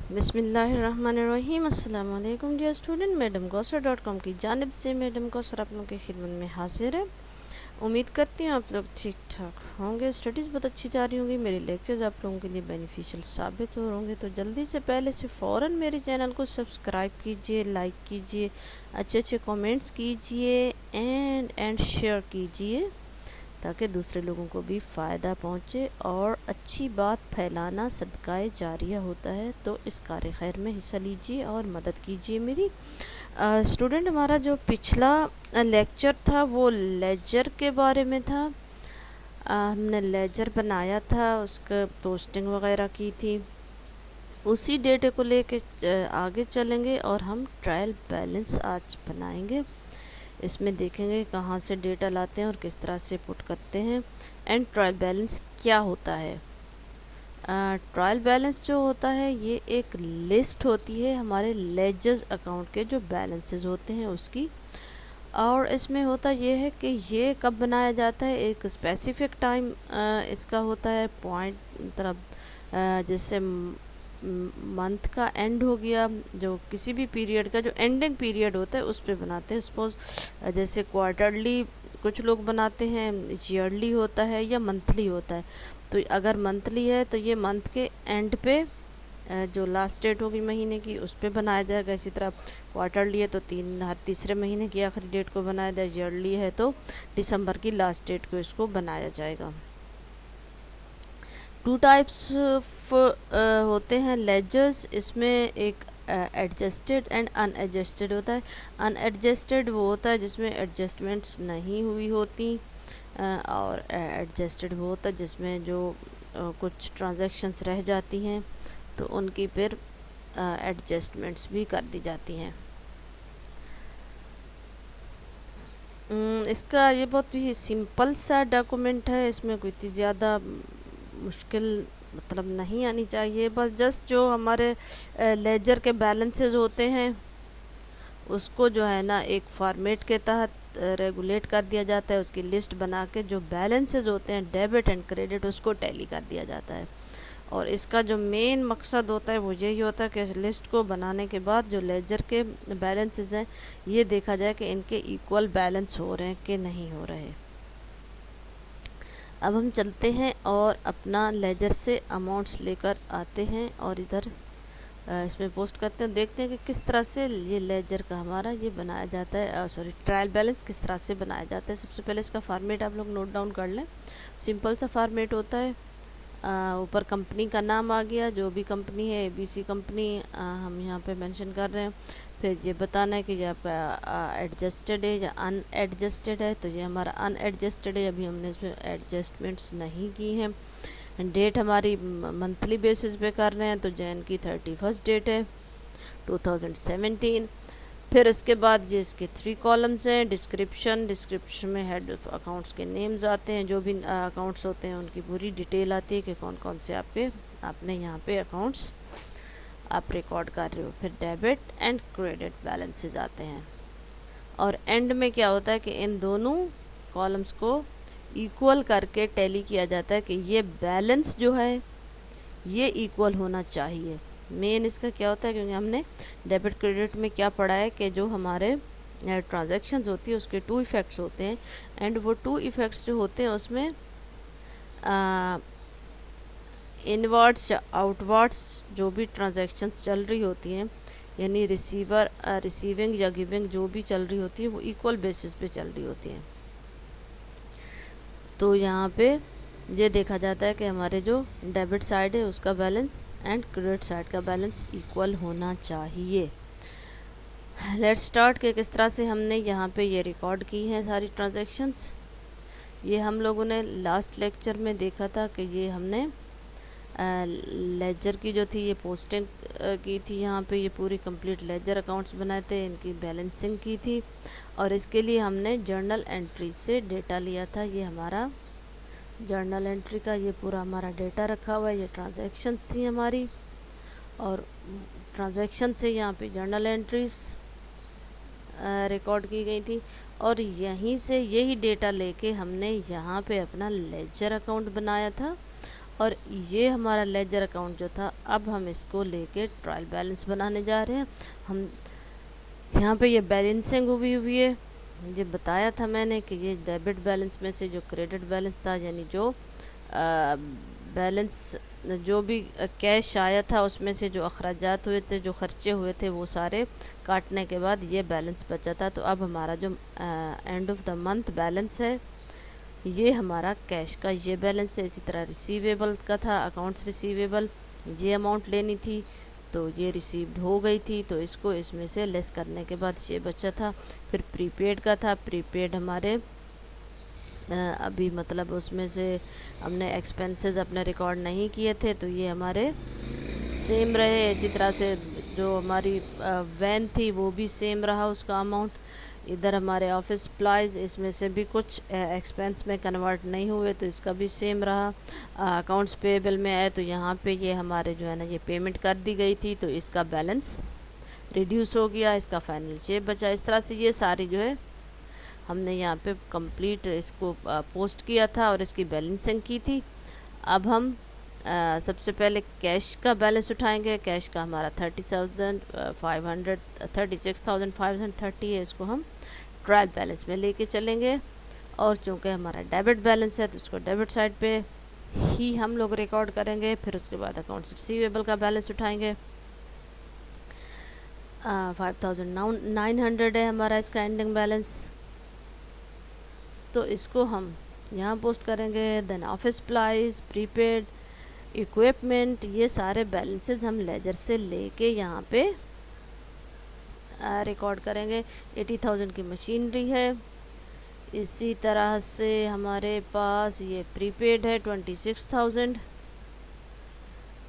बिस्मिल्लाहिर्रहमानिर्रहीम। अस्सलाम वालेकुम डियर स्टूडेंट। मैडम गौसर .com की जानिब से मैडम गौसर आप लोगों की खिदमत में हाजिर है। उम्मीद करती हूँ आप लोग ठीक ठाक होंगे, स्टडीज़ बहुत अच्छी जा रही होंगी, मेरे लेक्चर्स आप लोगों के लिए बेनिफिशियल साबित हो होंगे। तो जल्दी से पहले से फ़ौरन मेरे चैनल को सब्सक्राइब कीजिए, लाइक कीजिए, अच्छे अच्छे कमेंट्स कीजिए एंड शेयर कीजिए ताकि दूसरे लोगों को भी फ़ायदा पहुँचे। और अच्छी बात फैलाना सदकाए जारिया होता है, तो इस कार्य खैर में हिस्सा लीजिए और मदद कीजिए मेरी। स्टूडेंट, हमारा जो पिछला लेक्चर था वो लेजर के बारे में था। हमने लेजर बनाया था, उसका पोस्टिंग वगैरह की थी। उसी डेटे को लेके आगे चलेंगे और हम ट्रायल बैलेंस आज बनाएंगे। इसमें देखेंगे कहाँ से डेटा लाते हैं और किस तरह से पुट करते हैं। एंड ट्रायल बैलेंस क्या होता है? ट्रायल बैलेंस जो होता है ये एक लिस्ट होती है हमारे लेजर्स अकाउंट के जो बैलेंसेस होते हैं उसकी। और इसमें होता ये है कि ये कब बनाया जाता है, एक स्पेसिफिक टाइम इसका होता है पॉइंट, मतलब जैसे मंथ का एंड हो गया, जो किसी भी पीरियड का जो एंडिंग पीरियड होता है उस पर बनाते हैं। सपोज जैसे क्वार्टरली कुछ लोग बनाते हैं, ईयरली होता है या मंथली होता है। तो अगर मंथली है तो ये मंथ के एंड पे जो लास्ट डेट होगी महीने की उस पर बनाया जाएगा। इसी तरह क्वार्टरली है तो हर तीसरे महीने की आखिरी डेट को बनाया जाए। ईयरली है तो दिसंबर की लास्ट डेट को इसको बनाया जाएगा। टू टाइप्स ऑफ होते हैं लेजर्स। इसमें एक एडजस्टेड एंड अनएडजस्टेड होता है। अनएडजस्टेड वो होता है जिसमें एडजस्टमेंट्स नहीं हुई होती, और एडजस्टेड वो होता है जिसमें जो कुछ ट्रांजैक्शंस रह जाती हैं तो उनकी फिर एडजस्टमेंट्स भी कर दी जाती हैं। इसका ये बहुत ही सिंपल सा डॉक्यूमेंट है, इसमें कोई इतनी ज़्यादा मुश्किल मतलब नहीं आनी चाहिए। बस जस्ट जो हमारे लेजर के बैलेंसेस होते हैं उसको जो है ना एक फॉर्मेट के तहत रेगुलेट कर दिया जाता है। उसकी लिस्ट बना के जो बैलेंसेस होते हैं डेबिट एंड क्रेडिट उसको टैली कर दिया जाता है। और इसका जो मेन मकसद होता है वो यही होता है कि इस लिस्ट को बनाने के बाद जो लेजर के बैलेंसेस हैं ये देखा जाए कि इनके इक्वल बैलेंस हो रहे हैं कि नहीं हो रहे। अब हम चलते हैं और अपना लेजर से अमाउंट्स लेकर आते हैं और इधर इसमें पोस्ट करते हैं। देखते हैं कि किस तरह से ये लेजर का हमारा ये बनाया जाता है, सॉरी ट्रायल बैलेंस किस तरह से बनाया जाता है। सबसे पहले इसका फॉर्मेट आप लोग नोट डाउन कर लें। सिंपल सा फॉर्मेट होता है। ऊपर कंपनी का नाम आ गया, जो भी कंपनी है, ABC कंपनी हम यहाँ पे मेंशन कर रहे हैं। फिर ये बताना है कि ये आपका एडजस्टेड है या अनएडजस्टेड है। तो ये हमारा अनएडजस्टेड है, अभी हमने इसमें एडजस्टमेंट्स नहीं की हैं। डेट हमारी मंथली बेसिस पे कर रहे हैं तो जैन की 31 डेट है 2017। फिर इसके बाद ये इसके 3 कॉलम्स हैं। डिस्क्रिप्शन में हेड ऑफ अकाउंट्स के नेम्स आते हैं, जो भी अकाउंट्स होते हैं उनकी पूरी डिटेल आती है कि कौन कौन से आपने यहाँ पे अकाउंट्स आप रिकॉर्ड कर रहे हो। फिर डेबिट एंड क्रेडिट बैलेंसेस आते हैं। और एंड में क्या होता है कि इन दोनों कॉलम्स को इक्वल करके टैली किया जाता है कि ये बैलेंस जो है ये इक्वल होना चाहिए। मेन इसका क्या होता है, क्योंकि हमने डेबिट क्रेडिट में क्या पढ़ा है कि जो हमारे ट्रांजैक्शंस होती है उसके 2 इफ़ेक्ट्स होते हैं। एंड वो 2 इफ़ेक्ट्स जो होते हैं उसमें इनवर्ड्स या आउटवर्ड्स जो भी ट्रांजैक्शंस चल रही होती हैं, यानी रिसीविंग या गिविंग जो भी चल रही होती है वो इक्वल बेसिस पे चल रही होती हैं। तो यहाँ पे ये देखा जाता है कि हमारे जो डेबिट साइड है उसका बैलेंस एंड क्रेडिट साइड का बैलेंस इक्वल होना चाहिए। लेट्स स्टार्ट के किस तरह से हमने यहाँ पे ये रिकॉर्ड की हैं सारी ट्रांजैक्शंस। ये हम लोगों ने लास्ट लेक्चर में देखा था कि ये हमने लेजर की जो थी ये पोस्टिंग की थी। यहाँ पे ये पूरी कंप्लीट लेजर अकाउंट्स बनाए थे, इनकी बैलेंसिंग की थी और इसके लिए हमने जर्नल एंट्री से डेटा लिया था। ये हमारा जर्नल एंट्री का ये पूरा हमारा डेटा रखा हुआ है। ये ट्रांजैक्शंस थी हमारी और ट्रांजैक्शन से यहाँ पे जर्नल एंट्रीज रिकॉर्ड की गई थी और यहीं से यही डेटा लेके हमने यहाँ पे अपना लेजर अकाउंट बनाया था और ये हमारा लेजर अकाउंट जो था, अब हम इसको लेके ट्रायल बैलेंस बनाने जा रहे हैं। हम यहाँ पे ये बैलेंसिंग हुई है। ये बताया था मैंने कि ये डेबिट बैलेंस में से जो क्रेडिट बैलेंस था, यानी जो बैलेंस जो भी कैश आया था उसमें से जो अखराजात हुए थे, जो खर्चे हुए थे, वो सारे काटने के बाद ये बैलेंस बचा था। तो अब हमारा जो end of the month balance है, ये हमारा कैश का ये बैलेंस है। इसी तरह रिसीवेबल का था, अकाउंट्स रिसीवेबल, ये अमाउंट लेनी थी तो ये रिसीव्ड हो गई थी, तो इसको इसमें से लेस करने के बाद ये बचा था। फिर प्रीपेड का था, प्रीपेड हमारे अभी मतलब उसमें से हमने एक्सपेंसेस अपने रिकॉर्ड नहीं किए थे, तो ये हमारे सेम रहे। इसी तरह से जो हमारी वैन थी वो भी सेम रहा उसका अमाउंट। इधर हमारे ऑफिस सप्लाइज, इसमें से भी कुछ एक्सपेंस में कन्वर्ट नहीं हुए तो इसका भी सेम रहा। अकाउंट्स पेएबल में आए तो यहाँ पे ये हमारे जो है ना ये पेमेंट कर दी गई थी, तो इसका बैलेंस रिड्यूस हो गया, इसका फाइनल शेप बचा। इस तरह से ये सारी जो है हमने यहाँ पे कंप्लीट इसको पोस्ट किया था और इसकी बैलेंसिंग की थी। अब हम सबसे पहले कैश का बैलेंस उठाएंगे। कैश का हमारा 36,530 है, इसको हम ट्रायल बैलेंस में लेके चलेंगे। और चूँकि हमारा डेबिट बैलेंस है तो इसको डेबिट साइड पे ही हम लोग रिकॉर्ड करेंगे। फिर उसके बाद अकाउंट्स रिसीवेबल का बैलेंस उठाएंगे। 5,900 है हमारा इसका एंडिंग बैलेंस, तो इसको हम यहाँ पोस्ट करेंगे। Then office supplies, prepaid, equipment, ये सारे बैलेंसेस हम लेजर से लेके यहाँ पे रिकॉर्ड करेंगे। 80,000 की मशीनरी है। इसी तरह से हमारे पास ये प्रीपेड है 26,000,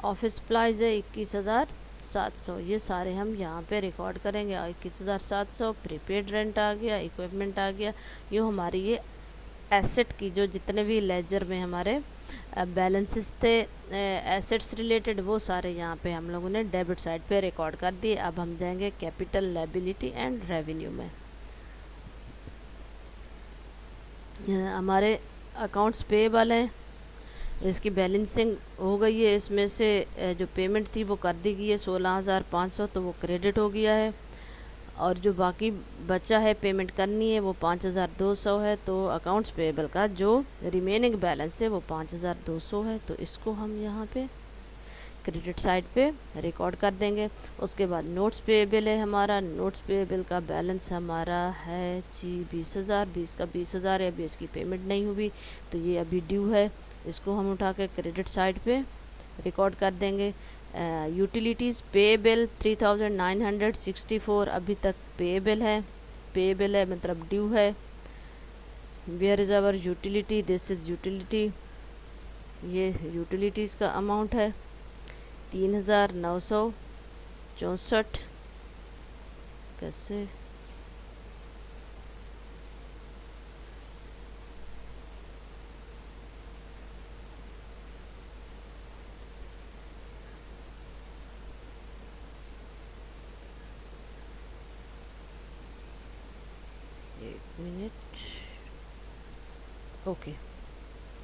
ऑफिस सप्लाइज है 21,700, ये सारे हम यहाँ पे रिकॉर्ड करेंगे। 21,700 प्रीपेड रेंट आ गया, इक्विपमेंट आ गया। यूँ हमारी ये एसेट की जो जितने भी लेजर में हमारे बैलेंसेस थे एसेट्स रिलेटेड, वो सारे यहाँ पे हम लोगों ने डेबिट साइड पे रिकॉर्ड कर दिए। अब हम जाएंगे कैपिटल, लायबिलिटी एंड रेवेन्यू में। हमारे अकाउंट्स पेएबल हैं, इसकी बैलेंसिंग हो गई है। इसमें से जो पेमेंट थी वो कर दी गई है 16,500, तो वो क्रेडिट हो गया है। और जो बाकी बचा है पेमेंट करनी है वो 5,200 है। तो अकाउंट्स पेएबल का जो रिमेनिंग बैलेंस है वो 5,200 है, तो इसको हम यहाँ पे क्रेडिट साइड पे रिकॉर्ड कर देंगे। उसके बाद नोट्स पेएबल है हमारा। नोट्स पेएबल का बैलेंस हमारा है जी 20,000, 20 का 20,000 है। अभी इसकी पेमेंट नहीं हुई तो ये अभी ड्यू है, इसको हम उठा के क्रेडिट साइड पे रिकॉर्ड कर देंगे। यूटिलिटीज़ पेएबल 3,964 अभी तक पेएबल है मतलब ड्यू है। Where is our utility, this is utility, ये यूटिलिटीज़ का अमाउंट है 3,964। कैसे मिनट, ओके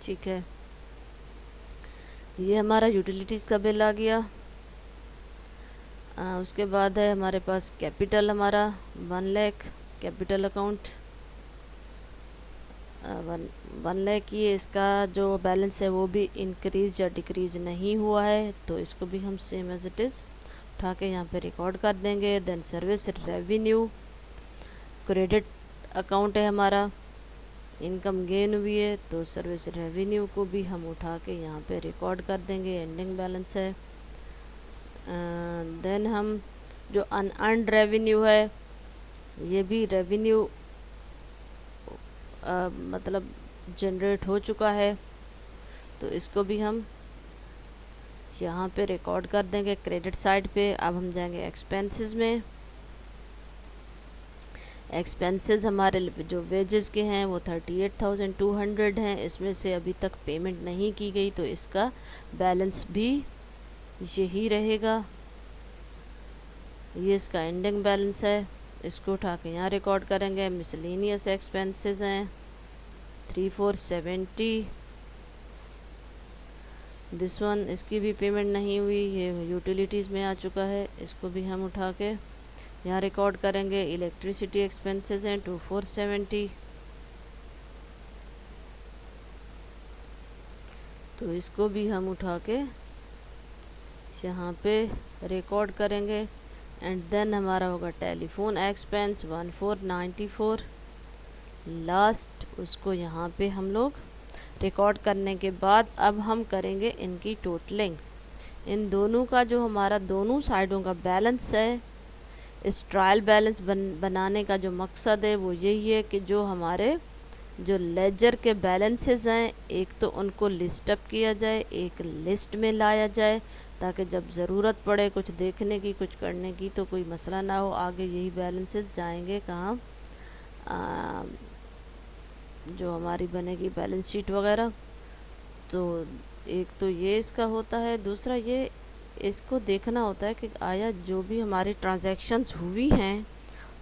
ठीक है। ये हमारा यूटिलिटीज़ का बिल आ गया। उसके बाद है हमारे पास कैपिटल, हमारा 1 लाख कैपिटल अकाउंट 1 लाख। ये इसका जो बैलेंस है वो भी इंक्रीज़ या डिक्रीज़ नहीं हुआ है, तो इसको भी हम सेम एज इट इज़ उठा के यहाँ पे रिकॉर्ड कर देंगे। Then service revenue, credit account है हमारा, इनकम गेन हुई है तो सर्विस रेवेन्यू को भी हम उठा के यहाँ पे रिकॉर्ड कर देंगे, एंडिंग बैलेंस है। देन हम जो अनअर्न्ड रेवेन्यू है, ये भी रेवेन्यू मतलब जनरेट हो चुका है, तो इसको भी हम यहाँ पे रिकॉर्ड कर देंगे क्रेडिट साइड पे। अब हम जाएंगे एक्सपेंसेस में। एक्सपेंसेस हमारे जो वेजेस के हैं वो 38,200 हैं। इसमें से अभी तक पेमेंट नहीं की गई तो इसका बैलेंस भी यही रहेगा। ये इसका एंडिंग बैलेंस है, इसको उठा के यहाँ रिकॉर्ड करेंगे। मिसलेनियस एक्सपेंसेस हैं 3,470। दिस वन, इसकी भी पेमेंट नहीं हुई, ये यूटिलिटीज़ में आ चुका है, इसको भी हम उठा के यहाँ रिकॉर्ड करेंगे। इलेक्ट्रिसिटी एक्सपेंसेस हैं 2470, तो इसको भी हम उठा के यहाँ पे रिकॉर्ड करेंगे। एंड देन हमारा होगा टेलीफोन एक्सपेंस 1494, लास्ट उसको यहाँ पे हम लोग रिकॉर्ड करने के बाद अब हम करेंगे इनकी टोटलिंग। इन दोनों का जो हमारा दोनों साइडों का बैलेंस है, इस ट्रायल बैलेंस बनाने का जो मकसद है वो यही है कि जो हमारे जो लेजर के बैलेंसेस हैं, एक तो उनको लिस्ट अप किया जाए, एक लिस्ट में लाया जाए, ताकि जब ज़रूरत पड़े कुछ देखने की, कुछ करने की, तो कोई मसला ना हो। आगे यही बैलेंसेस जाएंगे कहाँ, जो हमारी बनेगी बैलेंस शीट वगैरह। तो एक तो ये इसका होता है, दूसरा ये इसको देखना होता है कि आया जो भी हमारी ट्रांजैक्शंस हुई हैं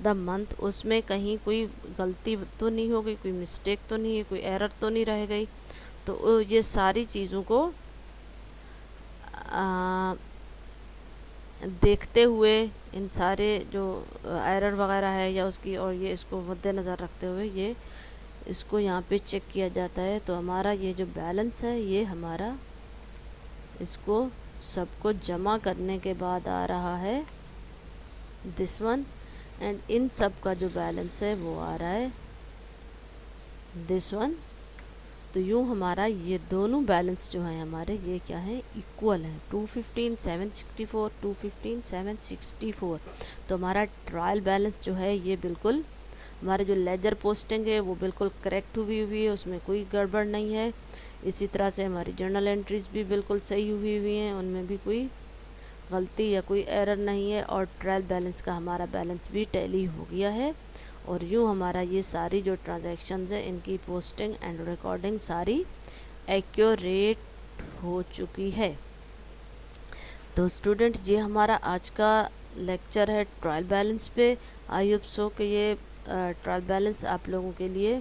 द मंथ, उसमें कहीं कोई गलती तो नहीं हो गई, कोई मिस्टेक तो नहीं है, कोई एरर तो नहीं रह गई। तो ये सारी चीज़ों को देखते हुए, इन सारे जो एरर वगैरह है या उसकी, और ये इसको मद्देनज़र रखते हुए ये इसको यहाँ पे चेक किया जाता है। तो हमारा ये जो बैलेंस है ये हमारा इसको सबको जमा करने के बाद आ रहा है दिस वन, एंड इन सब का जो बैलेंस है वो आ रहा है दिस वन। तो यूँ हमारा ये दोनों बैलेंस जो हैं हमारे ये क्या है, इक्वल है, 215,764, 215,764। तो हमारा ट्रायल बैलेंस जो है ये बिल्कुल, हमारे जो लेजर पोस्टिंग है वो बिल्कुल करेक्ट हुई है, उसमें कोई गड़बड़ नहीं है। इसी तरह से हमारी जर्नल एंट्रीज भी बिल्कुल सही हुई हैं, उनमें भी कोई गलती या कोई एरर नहीं है, और ट्रायल बैलेंस का हमारा बैलेंस भी टैली हो गया है। और यूँ हमारा ये सारी जो ट्रांजैक्शंस है इनकी पोस्टिंग एंड रिकॉर्डिंग सारी एक्यूरेट हो चुकी है। तो स्टूडेंट, ये हमारा आज का लेक्चर है ट्रायल बैलेंस पे। आई होप सो कि ये ट्रायल बैलेंस आप लोगों के लिए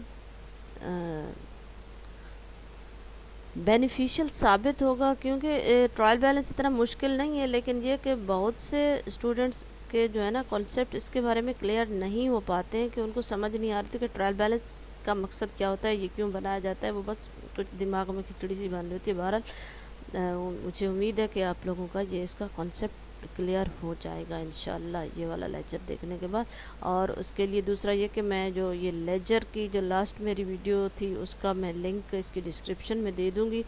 बेनिफिशियल साबित होगा, क्योंकि ट्रायल बैलेंस इतना मुश्किल नहीं है, लेकिन ये कि बहुत से स्टूडेंट्स के जो है ना कॉन्सेप्ट इसके बारे में क्लियर नहीं हो पाते हैं, कि उनको समझ नहीं आ रही थी कि ट्रायल बैलेंस का मकसद क्या होता है, ये क्यों बनाया जाता है। वो बस कुछ दिमाग में खिचड़ी सी बन रही थी। बहरहाल मुझे उम्मीद है कि आप लोगों का ये इसका कॉन्सेप्ट क्लियर हो जाएगा इंशाल्लाह ये वाला लेक्चर देखने के बाद। और उसके लिए दूसरा ये कि मैं जो ये लेजर की जो लास्ट मेरी वीडियो थी उसका मैं लिंक इसकी डिस्क्रिप्शन में दे दूँगी,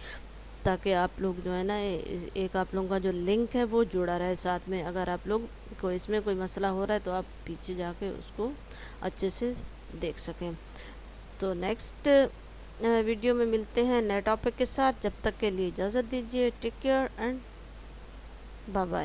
ताकि आप लोग जो है ना एक आप लोगों का जो लिंक है वो जुड़ा रहे साथ में। अगर आप लोग को इसमें कोई मसला हो रहा है तो आप पीछे जाके उसको अच्छे से देख सकें। तो नेक्स्ट वीडियो में मिलते हैं नए टॉपिक के साथ। जब तक के लिए इजाज़त दीजिए। Take care and bye bye.